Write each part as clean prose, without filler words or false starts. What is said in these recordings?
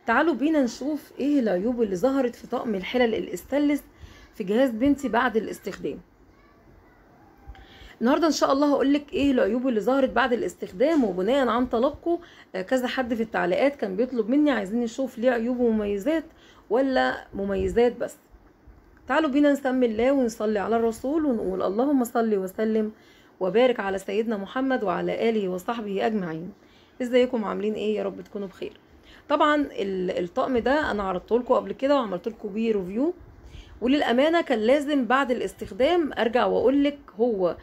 تعالوا بينا نشوف ايه العيوب اللي ظهرت في طقم الحلل الاستانلس في جهاز بنتي بعد الاستخدام. النهارده ان شاء الله هقولك ايه العيوب اللي ظهرت بعد الاستخدام، وبناء عن طلبكم كذا حد في التعليقات كان بيطلب مني عايزين نشوف ليه عيوب ومميزات ولا مميزات بس. تعالوا بينا نسمي الله ونصلي على الرسول ونقول اللهم صل وسلم وبارك على سيدنا محمد وعلى آله وصحبه أجمعين. ازيكم عاملين ايه؟ يا رب تكونوا بخير. طبعا الطقم ده انا عرضته لكم قبل كده وعملت لكم بيه ريفيو، وللامانه كان لازم بعد الاستخدام ارجع واقول لك هو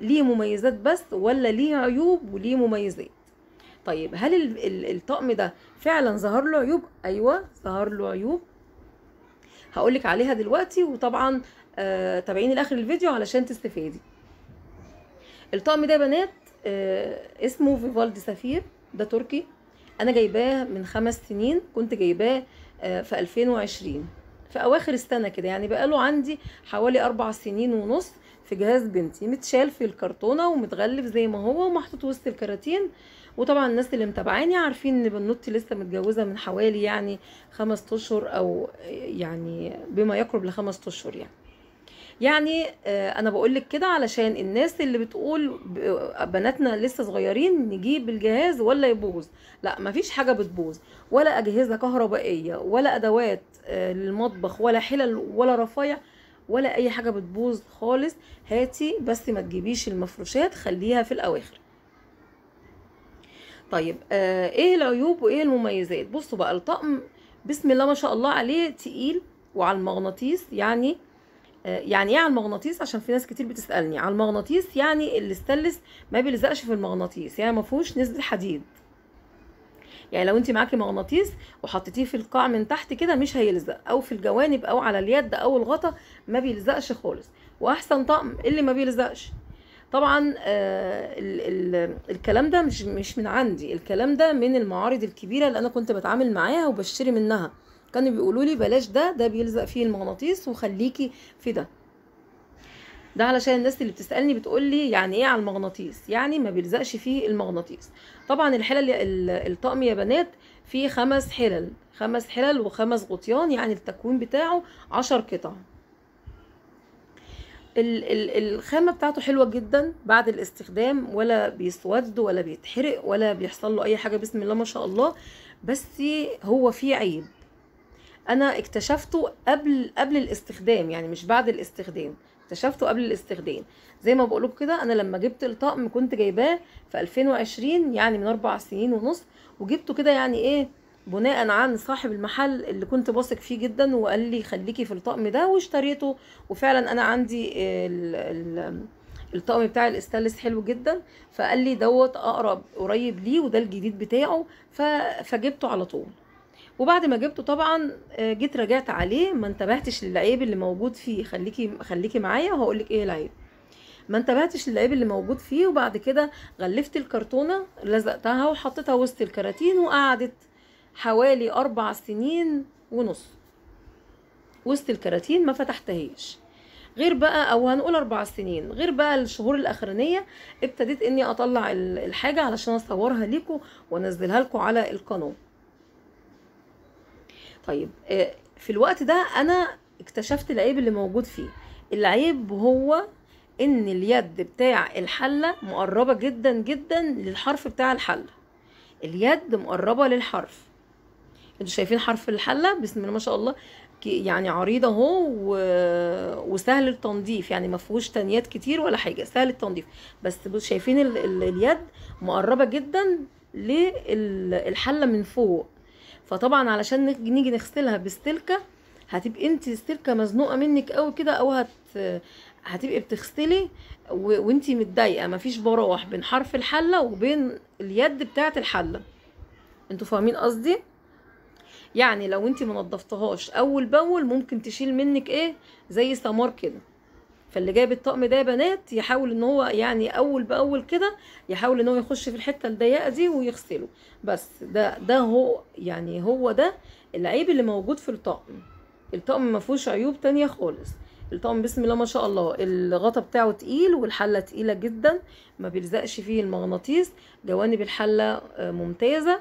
ليه مميزات بس ولا ليه عيوب وليه مميزات. طيب هل الطقم ده فعلا ظهر له عيوب؟ ايوه ظهر له عيوب، هقولك عليها دلوقتي، وطبعا تابعيني لاخر الفيديو علشان تستفادي. الطقم ده يا بنات اسمه فيفالدي سفير، ده تركي. انا جايباه من 5 سنين، كنت جايباه في 2020 في اواخر السنه كده، يعني بقاله عندي حوالي 4 سنين ونص في جهاز بنتي، متشال في الكرتونه ومتغلف زي ما هو ومحطوط وسط الكراتين. وطبعا الناس اللي متابعاني عارفين ان بنوتي لسه متجوزه من حوالي يعني 5 اشهر، او يعني بما يقرب ل5 اشهر يعني انا بقولك كده علشان الناس اللي بتقول بناتنا لسه صغيرين نجيب الجهاز ولا يبوظ. لا، مفيش حاجه بتبوظ، ولا اجهزه كهربائيه ولا ادوات للمطبخ ولا حلل ولا رفايع ولا اي حاجه بتبوظ خالص. هاتي بس ما تجيبيش المفروشات، خليها في الاواخر. طيب ايه العيوب وايه المميزات؟ بصوا بقى، الطقم بسم الله ما شاء الله عليه تقيل وعلى المغناطيس. يعني ايه على المغناطيس؟ عشان في ناس كتير بتسالني على المغناطيس. يعني الاستانلس ما بيلزقش في المغناطيس، يعني ما فيهوش نسبه حديد. يعني لو انت معاكي مغناطيس وحطيتيه في القاع من تحت كده مش هيلزق، او في الجوانب او على اليد او الغطا ما بيلزقش خالص. واحسن طقم اللي ما بيلزقش. طبعا الكلام ده مش من عندي، الكلام ده من المعارض الكبيره اللي انا كنت بتعامل معاها وبشتري منها. كانوا بيقولوا لي بلاش ده بيلزق فيه المغناطيس وخليكي في ده علشان الناس اللي بتسالني بتقول لي يعني ايه على المغناطيس؟ يعني ما بيلزقش فيه المغناطيس. طبعا الحلل الطقم يا بنات فيه 5 حلل، 5 حلل و5 غطيان، يعني التكوين بتاعه 10 قطع. الخامه بتاعته حلوه جدا بعد الاستخدام، ولا بيسود ولا بيتحرق ولا بيحصل له اي حاجه، بسم الله ما شاء الله. بس هو فيه عيب انا اكتشفته قبل الاستخدام، يعني مش بعد الاستخدام، اكتشفته قبل الاستخدام. زي ما بقولك كده، انا لما جبت الطقم كنت جايباه في 2020، يعني من 4 سنين ونص، وجبته كده يعني ايه بناء عن صاحب المحل اللي كنت واثق فيه جدا، وقال لي خليكي في الطقم ده، واشتريته. وفعلا انا عندي الطقم بتاع الاستانلس حلو جدا، فقال لي دوت اقرب قريب ليه وده الجديد بتاعه، فجبته على طول. وبعد ما جبته طبعا جيت راجعت عليه، ما انتبهتش للعيب اللي موجود فيه. خليكي معايا وهقولك ايه العيب. ما انتبهتش للعيب اللي موجود فيه، وبعد كده غلفت الكرتونه، لزقتها وحطيتها وسط الكراتين، وقعدت حوالي 4 سنين ونص وسط الكراتين ما فتحتهاش. غير بقى، او هنقول 4 سنين، غير بقى الشهور الاخرانيه ابتديت اني اطلع الحاجه علشان اصورها لكم وانزلها لكم على القناه. طيب في الوقت ده انا اكتشفت العيب اللي موجود فيه. العيب هو ان اليد بتاع الحله مقربه جدا جدا للحرف بتاع الحله. اليد مقربه للحرف. انتوا شايفين حرف الحله بسم الله ما شاء الله، يعني عريضه اهو وسهل التنظيف، يعني ما فيهوش تنيات كتير ولا حاجه، سهل التنظيف. بس شايفين اليد مقربه جدا للحله من فوق. فطبعا علشان نيجي نغسلها بالسلكه، هتبقي انت السلكه مزنوقه منك قوي كده، او هتبقي بتغسلي وانت متضايقه، مفيش براح بين حرف الحله وبين اليد بتاعه الحله. انتوا فاهمين قصدي؟ يعني لو انت منضفتهاش اول باول ممكن تشيل منك ايه زي سمار كده. فاللي جايب الطقم ده يا بنات يحاول ان هو يعني اول باول كده يحاول ان هو يخش في الحته الضيقه دي ويغسله. بس ده هو يعني هو ده العيب اللي موجود في الطقم. الطقم ما فيهوش عيوب تانية خالص. الطقم بسم الله ما شاء الله الغطا بتاعه تقيل والحله تقيله جدا، ما بيلزقش فيه المغناطيس، جوانب الحله ممتازه،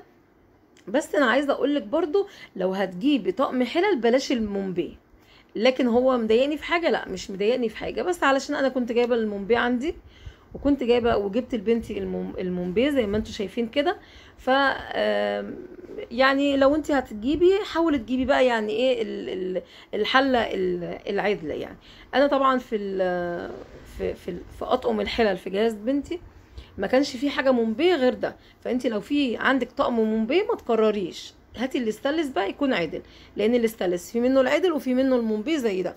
بس انا عايزه اقول لك برضو، لو هتجيبي طقم حلل بلاش المومبي. لكن هو مضايقني في حاجه؟ لا مش مضايقني في حاجه، بس علشان انا كنت جايبه المومبي عندي، وكنت جايبه وجبت لبنتي المومبي زي ما انتم شايفين كده. ف يعني لو انت هتجيبي حاولي تجيبي بقى يعني ايه الحله العدله يعني. انا طبعا في اطقم الحلل في جهاز بنتي ما كانش فيه حاجه مومبي غير ده. فانت لو في عندك طقم مومبي ما تكرريش، هاتي الاستانلس بقى يكون عدل، لان الاستانلس في منه العدل وفي منه المومبي زي ده.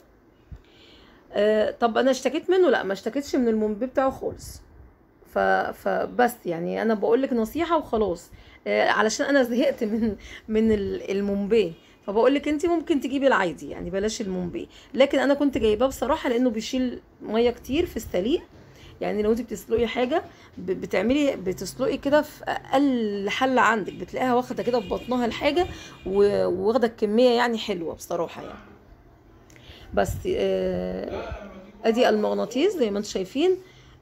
طب انا اشتكيت منه؟ لا ما اشتكيتش من المومبي بتاعه خالص. فبس يعني انا بقول لك نصيحه وخلاص، علشان انا زهقت من المومبي. فبقول لك انت ممكن تجيبي العادي يعني بلاش المومبي. لكن انا كنت جايباه بصراحه لانه بيشيل ميه كتير في السليق. يعني لو انت بتسلقي حاجه بتسلقي كده في اقل حله عندك بتلاقيها واخده كده في بطنها الحاجه، وواخده الكميه يعني حلوه بصراحه يعني. بس ادي المغناطيس زي ما انتم شايفين.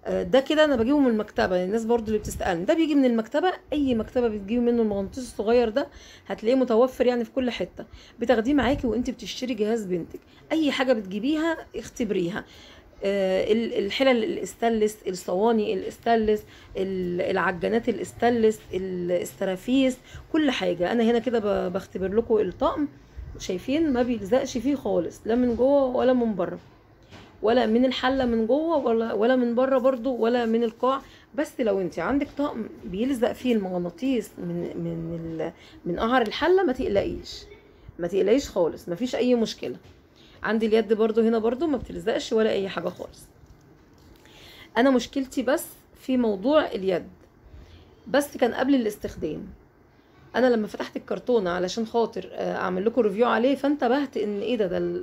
ده كده انا بجيبه من المكتبه، الناس برضو اللي بتسالني ده بيجي من المكتبه. اي مكتبه بتجيبي منه المغناطيس الصغير ده هتلاقيه متوفر يعني في كل حته، بتاخديه معاكي وانت بتشتري جهاز بنتك. اي حاجه بتجيبيها اختبريها، الحلل الاستانلس، الصواني الاستانلس، العجانات الاستانلس، الاسترافيس، كل حاجه. انا هنا كده بختبر لكم الطقم. شايفين ما بيلزقش فيه خالص، لا من جوه ولا من بره، ولا من الحله من جوه ولا من بره برضو، ولا من القاع. بس لو انت عندك طقم بيلزق فيه المغناطيس من قعر الحله، ما تقلقيش، ما تقلقيش خالص، ما فيش اي مشكله. عندي اليد برضو هنا برضو ما بتلزقش ولا اي حاجه خالص. انا مشكلتي بس في موضوع اليد، بس كان قبل الاستخدام. انا لما فتحت الكرتونه علشان خاطر اعمل لكم ريفيو عليه، فانتبهت ان ايه ده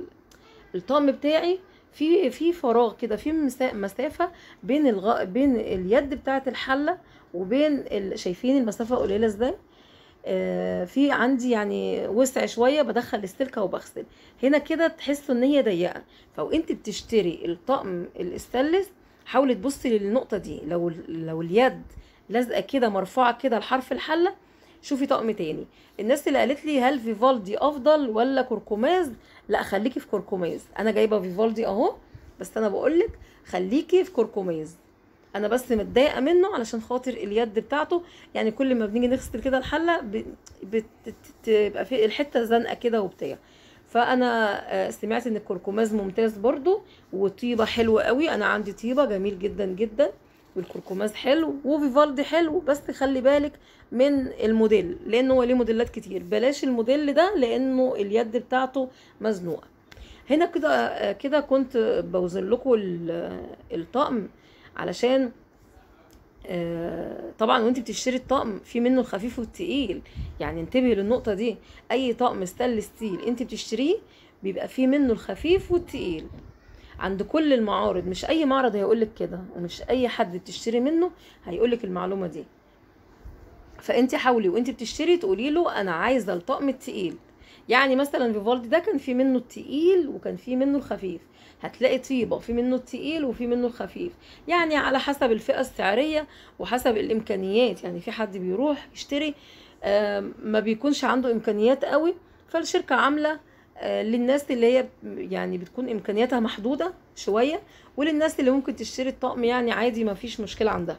الطقم بتاعي في فراغ كده، في مسافه بين اليد بتاعه الحله وبين شايفين المسافه قليله ازاي. في عندي يعني وسع شويه، بدخل السلكه وبغسل. هنا كده تحسوا ان هي ضيقه. فوانت بتشتري الطقم الاستانلس حاولي تبصي للنقطه دي، لو اليد لازقه كده مرفوعه كده لحرف الحله، شوفي طقم تاني. الناس اللي قالت لي هل فيفالدي افضل ولا كركماز، لا خليكي في كركماز. انا جايبه فيفالدي اهو، بس انا بقولك خليكي في كركماز. انا بس متضايقه منه علشان خاطر اليد بتاعته، يعني كل ما بنيجي نغسل كده الحله بتبقى في الحته زنقه كده وبتاع. فانا سمعت ان الكركماز ممتاز برضو، وطيبه حلوه قوي. انا عندي طيبه جميل جدا جدا، والكركماز حلو، وفيفالدي حلو. بس خلي بالك من الموديل، لانه هو ليه موديلات كتير. بلاش الموديل ده لانه اليد بتاعته مزنوقه. هنا كده كنت بوزن لكم الطقم، علشان طبعا وانت بتشتري الطقم في منه الخفيف والتقيل، يعني انتبهي للنقطه دي. اي طقم ستانلس ستيل انت بتشتريه بيبقى فيه منه الخفيف والتقيل عند كل المعارض. مش اي معرض هيقولك كده، ومش اي حد بتشتري منه هيقولك المعلومه دي. فانت حاولي وانت بتشتري تقولي له انا عايزه الطقم التقيل. يعني مثلا فيفالدي ده كان في منه التقيل وكان في منه الخفيف، هتلاقي طيبه في منه التقيل وفي منه الخفيف، يعني على حسب الفئه السعريه وحسب الامكانيات. يعني في حد بيروح يشتري ما بيكونش عنده امكانيات قوي، فالشركه عامله للناس اللي هي يعني بتكون امكانياتها محدوده شويه، وللناس اللي ممكن تشتري الطقم يعني عادي ما فيش مشكله عندها.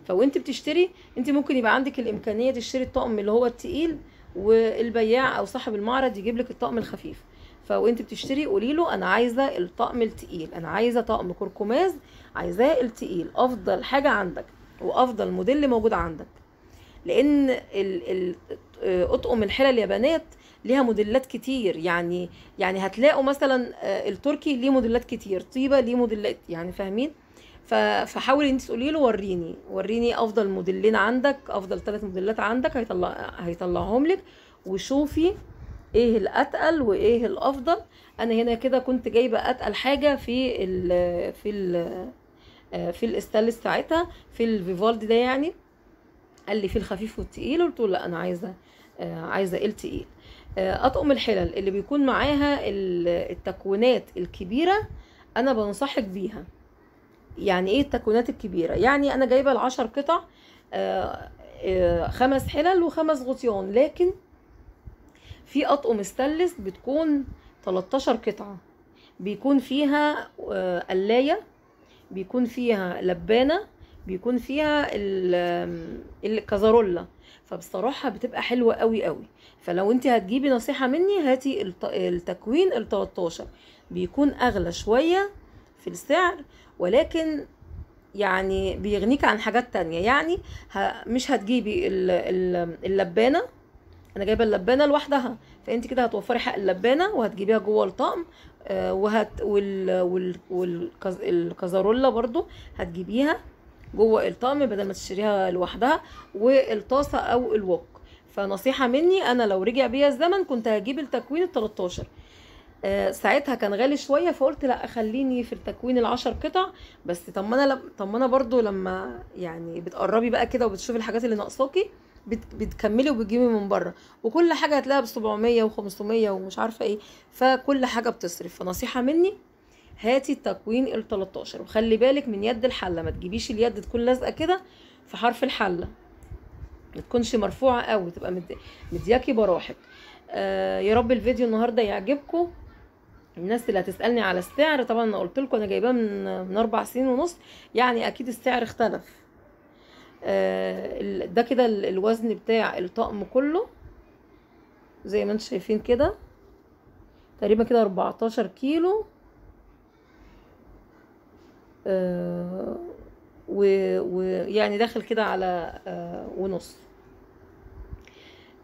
فوانت بتشتري انت ممكن يبقى عندك الامكانيه تشتري الطقم اللي هو التقيل، والبياع او صاحب المعرض يجيب لك الطقم الخفيف. فوانت بتشتري قولي له انا عايزه الطقم التقيل، انا عايزه طقم كركماز، عايزاه التقيل، افضل حاجه عندك وافضل موديل موجود عندك. لان اطقم الحلل اليابانات ليها موديلات كتير، يعني هتلاقوا مثلا التركي ليه موديلات كتير، طيبه ليه موديلات، يعني فاهمين. فحاولي انت تقولي له وريني افضل موديلين عندك، افضل 3 موديلات عندك، هيطلعهم لك، وشوفي ايه الاتقل وايه الافضل. انا هنا كده كنت جايبه اتقل حاجه في الاستانلس ساعتها، في الفيفالدي ده يعني. قال لي في الخفيف والتقيل، قلت له لا انا عايزه التقيل. اطقم الحلل اللي بيكون معاها التكوينات الكبيره انا بنصحك بيها. يعني ايه التكوينات الكبيره؟ يعني انا جايبه ال10 قطع 5 حلل و5 غطيان، لكن في اطقم ستانلس بتكون 13 قطعه، بيكون فيها قلايه، بيكون فيها لبانه، بيكون فيها الكازارولا. فبصراحه بتبقى حلوه قوي قوي. فلو انت هتجيبي نصيحه مني، هاتي التكوين ال13، بيكون اغلى شويه في السعر، ولكن يعني بيغنيك عن حاجات تانية. يعني مش هتجيبي اللبانه، انا جايبه اللبانه لوحدها، فانت كده هتوفري حق اللبانه وهتجيبيها جوه الطقم. والكازارولا برضو هتجيبيها جوه الطقم بدل ما تشتريها لوحدها، والطاسه او الوك. فنصيحه مني، انا لو رجع بيا الزمن كنت هجيب التكوين ال13. ساعتها كان غالي شويه، فقلت لا خليني في التكوين ال10 قطع بس. طب ما انا برضو لما يعني بتقربي بقى كده وبتشوفي الحاجات اللي ناقصاكي، بتكملي وبتجيبي من بره، وكل حاجه هتلاقيها ب 700 و500 ومش عارفه ايه، فكل حاجه بتصرف. فنصيحه مني، هاتي التكوين ال13، وخلي بالك من يد الحله، ما تجيبيش اليد تكون لازقه كده في حرف الحله، ما تكونش مرفوعه قوي، تبقى مدياكي براحك. يا رب الفيديو النهارده يعجبكم. الناس اللي هتسالني على السعر، طبعا انا قلت لكم انا جايباه من 4 سنين ونص، يعني اكيد السعر اختلف. ده كده الوزن بتاع الطقم كله زي ما انتم شايفين كده، تقريبا كده 14 كيلو. ويعني داخل كده على ونص.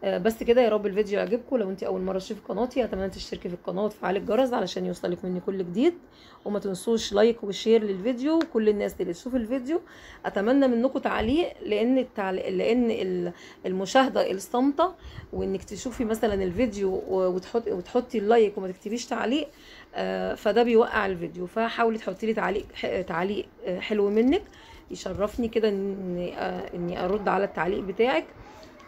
بس كده. يا رب الفيديو يعجبكم. لو انت اول مره تشوفي قناتي، اتمنى تشتركي في القناه وتفعلي الجرس علشان يوصلك مني كل جديد، وما تنسوش لايك وشير للفيديو. وكل الناس اللي تشوف الفيديو اتمنى منكم تعليق، لان المشاهده الصامته، وانك تشوفي مثلا الفيديو وتحطي اللايك وما تكتبيش تعليق، فده بيوقع الفيديو. فحاولي تحطي لي تعليق حلو منك، يشرفني كده اني ارد على التعليق بتاعك.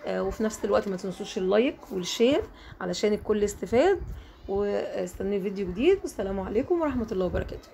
وفي نفس الوقت ما تنسوش اللايك والشير علشان الكل يستفاد. واستنوا فيديو جديد، والسلام عليكم ورحمة الله وبركاته.